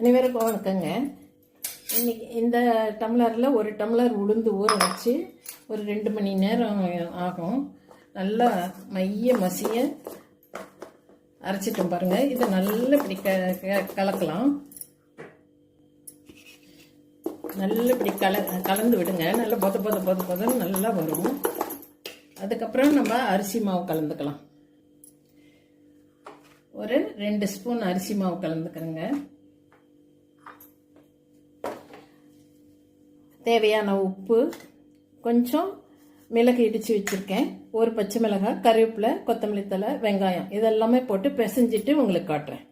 அனைவருக்கும் வணக்கங்க. இன்னைக்கு இந்த டம்ளரில் ஒரு டம்ளர் உளுந்து ஊற வச்சு ஒரு 2 மணி நேரம் ஆகும். நல்லா மைய மசிய அரைச்சிட்டோம் பாருங்க. இதை நல்லா இப்படி கலக்கலாம். நல்லா இப்படி கலந்து விடுங்க. நல்லா பொதன்னு நல்லா வரும். அதுக்கப்புறம் நம்ம அரிசி மாவு கலந்துக்கலாம். ஒரு 2 ஸ்பூன் அரிசி மாவு கலந்துக்கிறேங்க. தேவையான உப்பு, கொஞ்சம் மிளகு இடித்து வச்சுருக்கேன், ஒரு பச்சை மிளகாய், கருவேப்பிலை, கொத்தமல்லி தழை, வெங்காயம் இதெல்லாமே போட்டு பிசைஞ்சிட்டு உங்களுக்கு காட்டுறேன்.